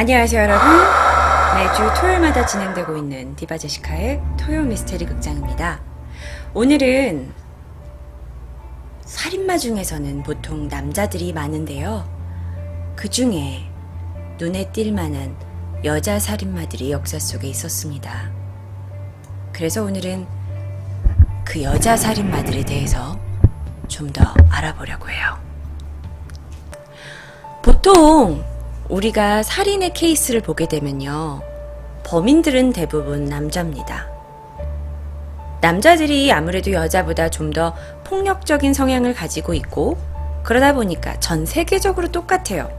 안녕하세요 여러분. 매주 토요일마다 진행되고 있는 디바 제시카의 토요 미스테리 극장입니다. 오늘은 살인마 중에서는 보통 남자들이 많은데요. 그 중에 눈에 띌 만한 여자 살인마들이 역사 속에 있었습니다. 그래서 오늘은 그 여자 살인마들에 대해서 좀 더 알아보려고 해요. 보통 우리가 살인의 케이스를 보게 되면요, 범인들은 대부분 남자입니다. 남자들이 아무래도 여자보다 좀 더 폭력적인 성향을 가지고 있고, 그러다 보니까 전 세계적으로 똑같아요.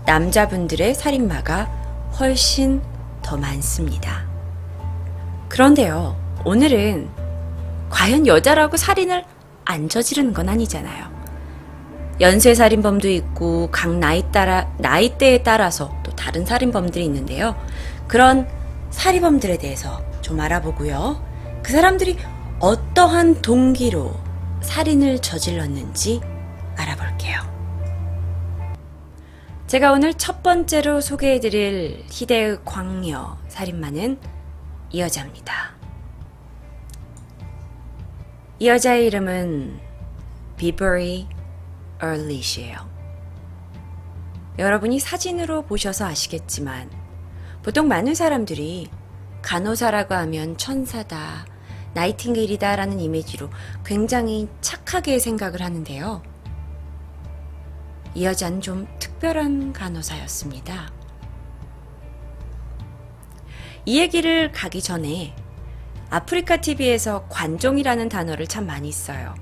남자분들의 살인마가 훨씬 더 많습니다. 그런데요, 오늘은 과연 여자라고 살인을 안 저지르는 건 아니잖아요. 연쇄살인범도 있고 각 나이대에 따라서 또 다른 살인범들이 있는데요. 그런 살인범들에 대해서 좀 알아보고요. 그 사람들이 어떠한 동기로 살인을 저질렀는지 알아볼게요. 제가 오늘 첫 번째로 소개해드릴 희대의 광녀 살인마는 이 여자입니다. 이 여자의 이름은 비버리 얼릿이에요. 여러분이 사진으로 보셔서 아시겠지만 보통 많은 사람들이 간호사라고 하면 천사다, 나이팅게일이다 라는 이미지로 굉장히 착하게 생각을 하는데요. 이 여자는 좀 특별한 간호사였습니다. 이 얘기를 가기 전에 아프리카 TV에서 관종이라는 단어를 참 많이 써요.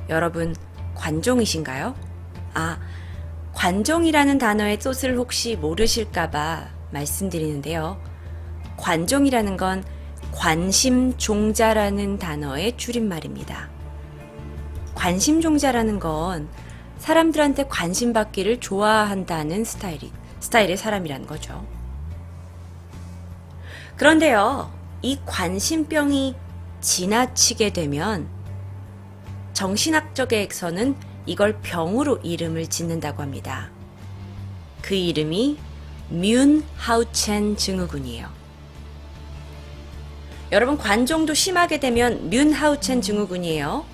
여러분 관종이신가요? 관종이라는 단어의 뜻을 혹시 모르실까봐 말씀드리는데요. 관종이라는 건 관심종자라는 단어의 줄임말입니다. 관심종자라는 건 사람들한테 관심받기를 좋아한다는 스타일의 사람이라는 거죠. 그런데요, 이 관심병이 지나치게 되면 정신학적에서는 이걸 병으로 이름을 짓는다고 합니다. 그 이름이 뮌하우첸 증후군이에요. 여러분, 관종도 심하게 되면 뮌하우첸 증후군이에요.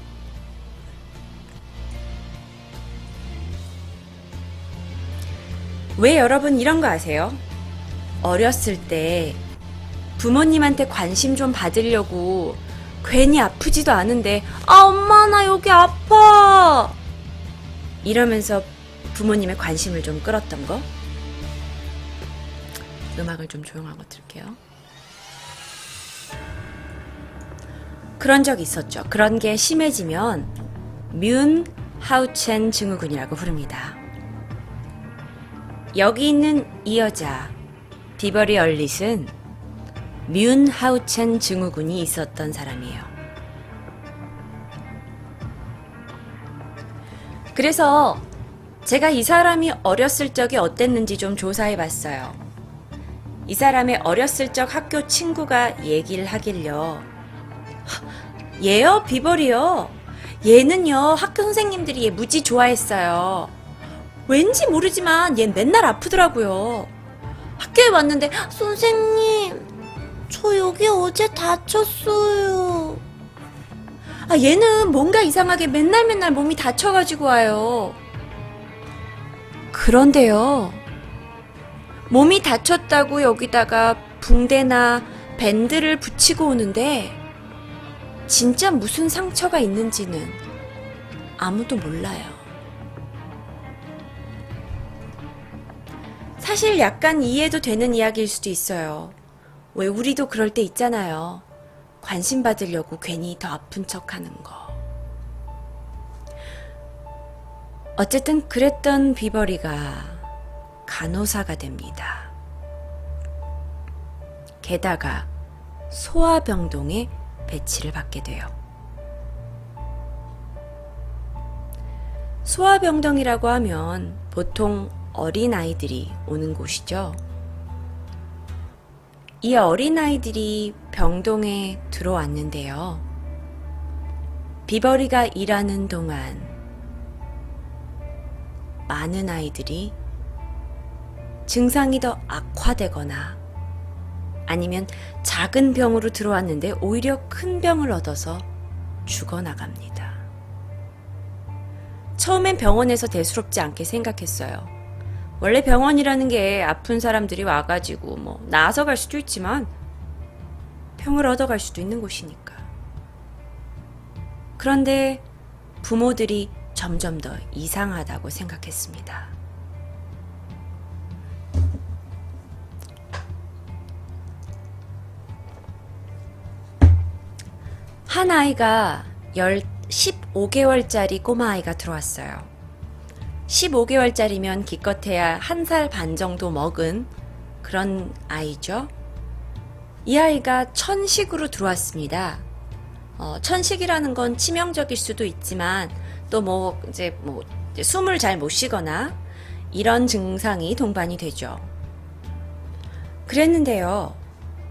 왜 여러분 이런 거 아세요? 어렸을 때 부모님한테 관심 좀 받으려고 괜히 아프지도 않은데 엄마 나 여기 아파 이러면서 부모님의 관심을 좀 끌었던 거? 음악을 좀 조용한 거 들을게요. 그런 적이 있었죠. 그런 게 심해지면 뮌하우첸 증후군이라고 부릅니다. 여기 있는 이 여자 비버리 얼릿은 뮌하우첸 증후군이 있었던 사람이에요. 그래서 제가 이 사람이 어렸을 적이 어땠는지 좀 조사해 봤어요. 이 사람의 어렸을 적 학교 친구가 얘기를 하길요. 얘요? 비버리요? 얘는요, 학교 선생님들이 얘 무지 좋아했어요. 왠지 모르지만 얘 맨날 아프더라고요. 학교에 왔는데 선생님 저 여기 어제 다쳤어요. 얘는 뭔가 이상하게 맨날 몸이 다쳐가지고 와요. 그런데요, 몸이 다쳤다고 여기다가 붕대나 밴드를 붙이고 오는데 진짜 무슨 상처가 있는지는 아무도 몰라요. 사실 약간 이해도 되는 이야기일 수도 있어요. 왜 우리도 그럴 때 있잖아요. 관심 받으려고 괜히 더 아픈 척 하는 거. 어쨌든 그랬던 비버리가 간호사가 됩니다. 게다가 소아병동에 배치를 받게 돼요. 소아병동이라고 하면 보통 어린아이들이 오는 곳이죠. 이 어린아이들이 병동에 들어왔는데요. 비버리가 일하는 동안 많은 아이들이 증상이 더 악화되거나 아니면 작은 병으로 들어왔는데 오히려 큰 병을 얻어서 죽어나갑니다. 처음엔 병원에서 대수롭지 않게 생각했어요. 원래 병원이라는 게 아픈 사람들이 와가지고 나아서 갈 수도 있지만 병을 얻어갈 수도 있는 곳이니까. 그런데 부모들이 점점 더 이상하다고 생각했습니다. 한 아이가 15개월짜리 꼬마아이가 들어왔어요. 15개월짜리면 기껏해야 1살 반 정도 먹은 그런 아이죠. 이 아이가 천식으로 들어왔습니다. 천식이라는 건 치명적일 수도 있지만 또 숨을 잘 못 쉬거나 이런 증상이 동반이 되죠. 그랬는데요.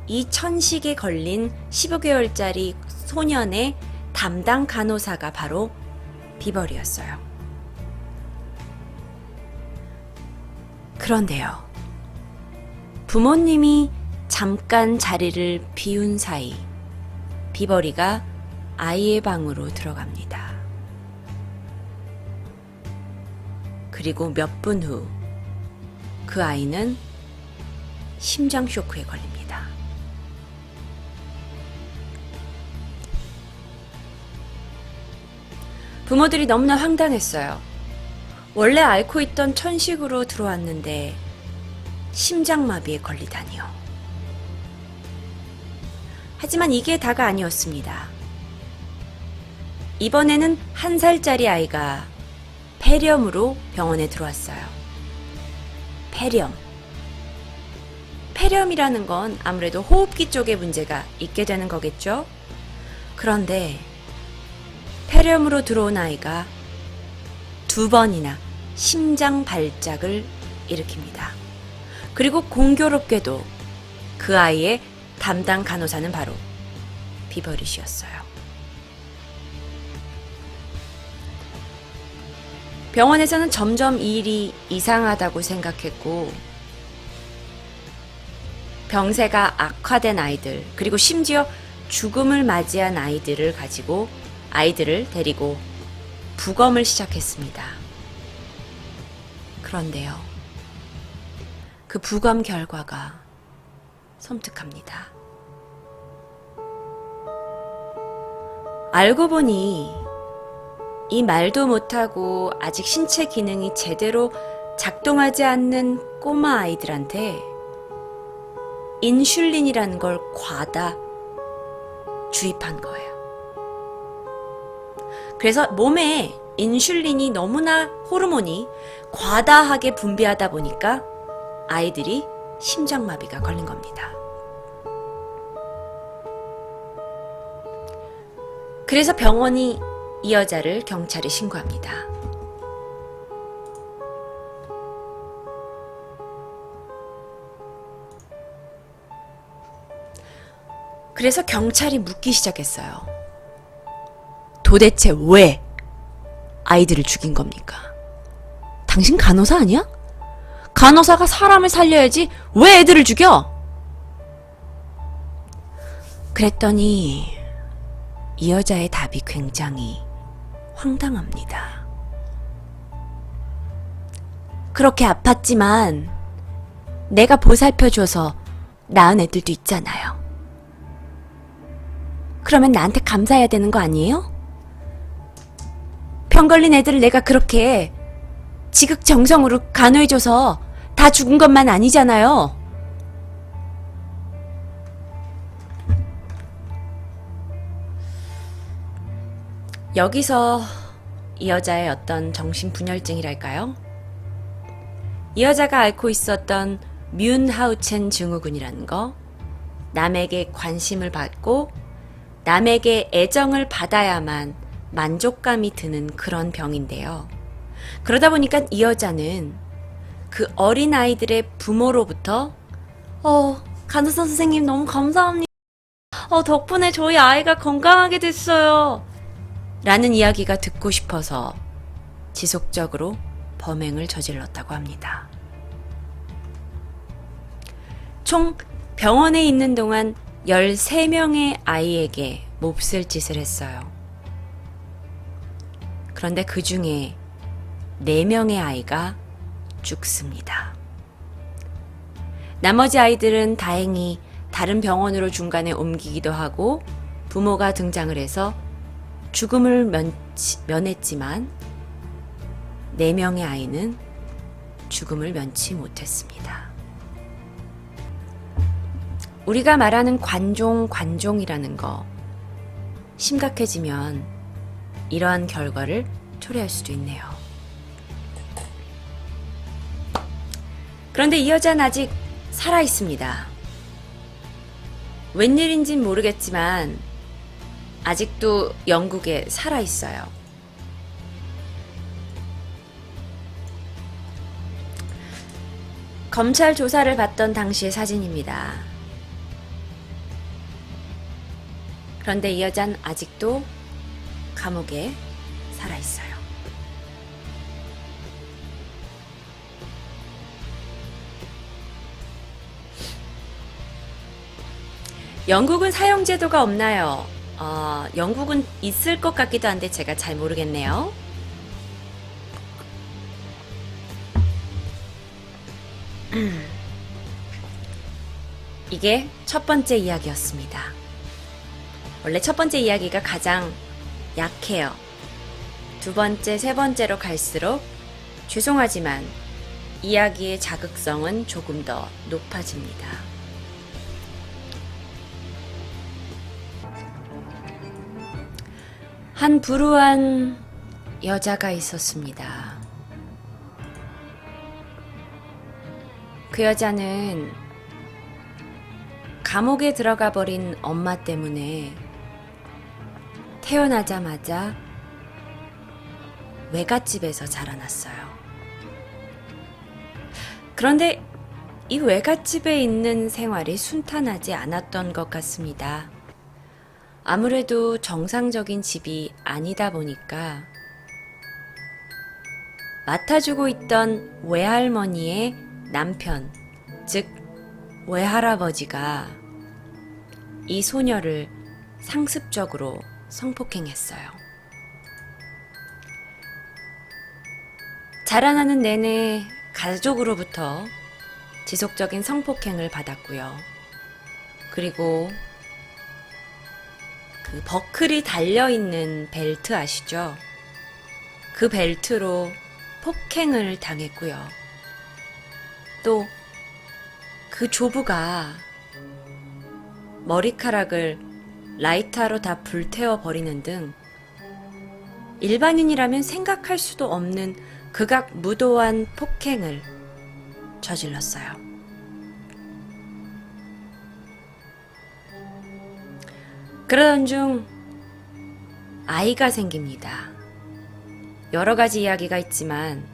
이 천식에 걸린 15개월짜리 소년의 담당 간호사가 바로 비벌이었어요. 그런데요. 부모님이 잠깐 자리를 비운 사이 비벌이가 아이의 방으로 들어갑니다. 그리고 몇 분 후 그 아이는 심장 쇼크에 걸립니다. 부모들이 너무나 황당했어요. 원래 앓고 있던 천식으로 들어왔는데 심장마비에 걸리다니요. 하지만 이게 다가 아니었습니다. 이번에는 1살짜리 아이가 폐렴으로 병원에 들어왔어요. 폐렴이라는 건 아무래도 호흡기 쪽에 문제가 있게 되는 거겠죠? 그런데 폐렴으로 들어온 아이가 2번이나 심장 발작을 일으킵니다. 그리고 공교롭게도 그 아이의 담당 간호사는 바로 비버릿이었어요. 병원에서는 점점 이 일이 이상하다고 생각했고 병세가 악화된 아이들 그리고 심지어 죽음을 맞이한 아이들을 데리고 부검을 시작했습니다. 그런데요. 그 부검 결과가 섬뜩합니다. 알고 보니 이 말도 못하고 아직 신체 기능이 제대로 작동하지 않는 꼬마 아이들한테 인슐린이라는 걸 과다 주입한 거예요. 그래서 몸에 인슐린이 너무나 호르몬이 과다하게 분비하다 보니까 아이들이 심장마비가 걸린 겁니다. 그래서 병원이 이 여자를 경찰에 신고합니다. 그래서 경찰이 묻기 시작했어요. 도대체 왜 아이들을 죽인 겁니까? 당신 간호사 아니야? 간호사가 사람을 살려야지 왜 애들을 죽여? 그랬더니 이 여자의 답이 굉장히 황당합니다. 그렇게 아팠지만 내가 보살펴줘서 낳은 애들도 있잖아요. 그러면 나한테 감사해야 되는 거 아니에요? 병 걸린 애들을 내가 그렇게 지극정성으로 간호해줘서 다 죽은 것만 아니잖아요. 여기서 이 여자의 어떤 정신분열증이랄까요? 이 여자가 앓고 있었던 뮌하우첸 증후군이라는 거, 남에게 관심을 받고 남에게 애정을 받아야만 만족감이 드는 그런 병인데요. 그러다 보니까 이 여자는 그 어린아이들의 부모로부터 간호사 선생님 너무 감사합니다. 덕분에 저희 아이가 건강하게 됐어요. 라는 이야기가 듣고 싶어서 지속적으로 범행을 저질렀다고 합니다. 총 병원에 있는 동안 13명의 아이에게 몹쓸 짓을 했어요. 그런데 그 중에 4명의 아이가 죽습니다. 나머지 아이들은 다행히 다른 병원으로 중간에 옮기기도 하고 부모가 등장을 해서 죽음을 면했지만 4명의 아이는 죽음을 면치 못했습니다. 우리가 말하는 관종이라는 거 심각해지면 이러한 결과를 초래할 수도 있네요. 그런데 이 여자는 아직 살아 있습니다. 웬일인진 모르겠지만 아직도 영국에 살아 있어요. 검찰 조사를 받던 당시의 사진입니다. 그런데 이 여자는 아직도 감옥에 살아 있어요. 영국은 사형제도가 없나요? 영국은 있을 것 같기도 한데 제가 잘 모르겠네요. 이게 첫 번째 이야기였습니다. 원래 첫 번째 이야기가 가장 약해요. 두 번째, 세 번째로 갈수록 죄송하지만 이야기의 자극성은 조금 더 높아집니다. 한 불우한 여자가 있었습니다. 그 여자는 감옥에 들어가 버린 엄마 때문에 태어나자마자 외갓집에서 자라났어요. 그런데 이 외갓집에 있는 생활이 순탄하지 않았던 것 같습니다. 아무래도 정상적인 집이 아니다 보니까 맡아주고 있던 외할머니의 남편, 즉 외할아버지가 이 소녀를 상습적으로 성폭행했어요. 자라나는 내내 가족으로부터 지속적인 성폭행을 받았고요. 그리고 그 버클이 달려있는 벨트 아시죠? 그 벨트로 폭행을 당했고요. 또 그 조부가 머리카락을 라이터로 다 불태워 버리는 등 일반인이라면 생각할 수도 없는 극악무도한 폭행을 저질렀어요. 그러던 중 아이가 생깁니다. 여러 가지 이야기가 있지만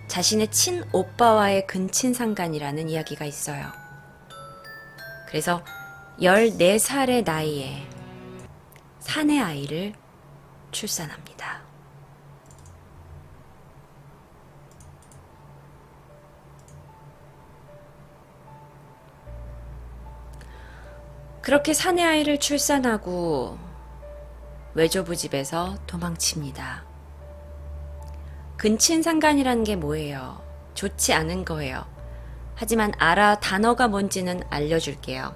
자신의 친오빠와의 근친상간이라는 이야기가 있어요. 그래서 14살의 나이에 사내 아이를 출산합니다. 그렇게 사내 아이를 출산하고 외조부 집에서 도망칩니다. 근친상간이라는 게 뭐예요? 좋지 않은 거예요. 하지만 단어가 뭔지는 알려줄게요.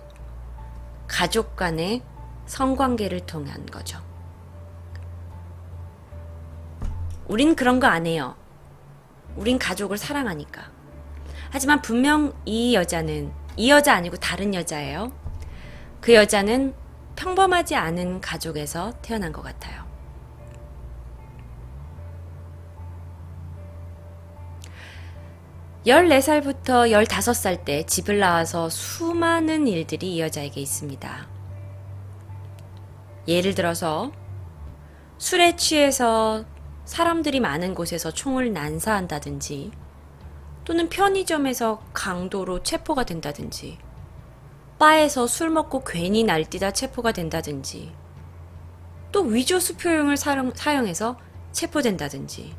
가족 간의 성관계를 통한 거죠. 우린 그런 거 안 해요. 우린 가족을 사랑하니까. 하지만 분명 이 여자 아니고 다른 여자예요. 그 여자는 평범하지 않은 가족에서 태어난 것 같아요. 14살부터 15살 때 집을 나와서 수많은 일들이 이 여자에게 있습니다. 예를 들어서 술에 취해서 사람들이 많은 곳에서 총을 난사한다든지 또는 편의점에서 강도로 체포가 된다든지 바에서 술 먹고 괜히 날뛰다 체포가 된다든지 또 위조 수표용을 사용해서 체포된다든지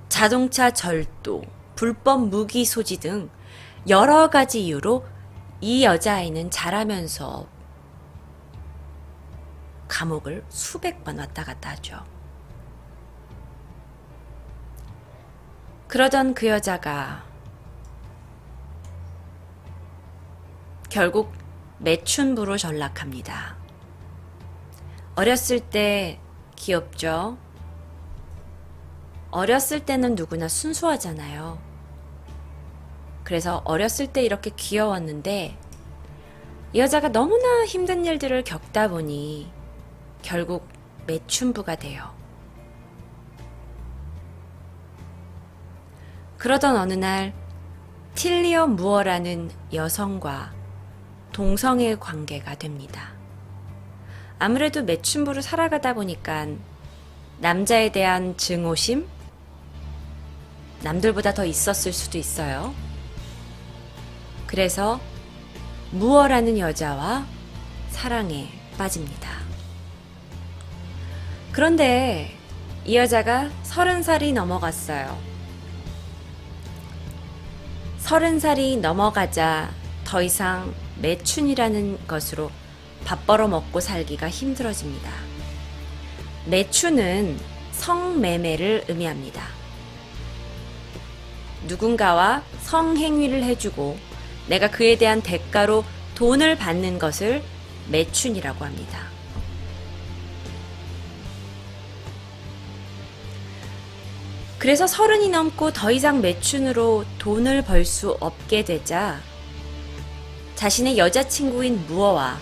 자동차 절도, 불법 무기 소지 등 여러 가지 이유로 이 여자아이는 자라면서 감옥을 수백 번 왔다 갔다 하죠. 그러던 그 여자가 결국 매춘부로 전락합니다. 어렸을 때 귀엽죠? 어렸을 때는 누구나 순수하잖아요. 그래서 어렸을 때 이렇게 귀여웠는데 이 여자가 너무나 힘든 일들을 겪다 보니 결국 매춘부가 돼요. 그러던 어느 날 틸리어 무어라는 여성과 동성애 관계가 됩니다. 아무래도 매춘부로 살아가다 보니까 남자에 대한 증오심? 남들보다 더 있었을 수도 있어요. 그래서 무어라는 여자와 사랑에 빠집니다. 그런데 이 여자가 30살이 넘어갔어요. 30살이 넘어가자 더 이상 매춘이라는 것으로 밥 벌어 먹고 살기가 힘들어집니다. 매춘은 성매매를 의미합니다. 누군가와 성행위를 해주고 내가 그에 대한 대가로 돈을 받는 것을 매춘이라고 합니다. 그래서 30이 넘고 더 이상 매춘으로 돈을 벌 수 없게 되자 자신의 여자친구인 무어와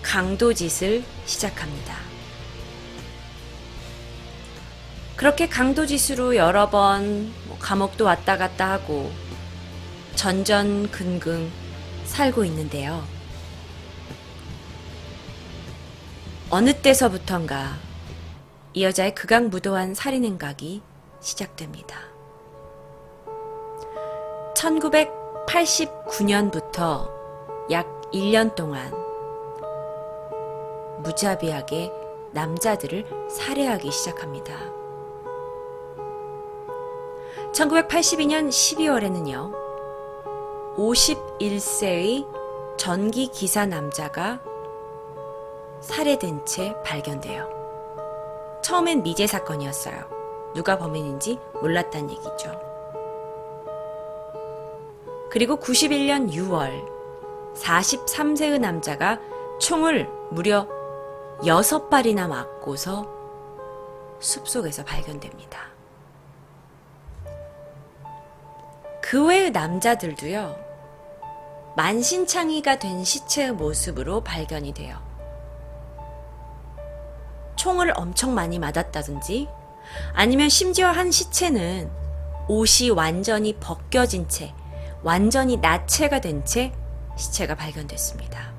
강도짓을 시작합니다. 그렇게 강도짓으로 여러 번 감옥도 왔다 갔다 하고 전전긍긍 살고 있는데요. 어느 때서부턴가 이 여자의 극악무도한 살인 행각이 시작됩니다. 1989년부터 약 1년 동안 무자비하게 남자들을 살해하기 시작합니다. 1982년 12월에는요, 51세의 전기 기사 남자가 살해된 채 발견돼요. 처음엔 미제 사건이었어요. 누가 범인인지 몰랐다는 얘기죠. 그리고 91년 6월 43세의 남자가 총을 무려 6발이나 맞고서 숲속에서 발견됩니다. 그 외의 남자들도요, 만신창이가 된 시체의 모습으로 발견이 돼요. 총을 엄청 많이 맞았다든지 아니면 심지어 한 시체는 옷이 완전히 벗겨진 채, 완전히 나체가 된 채 시체가 발견됐습니다.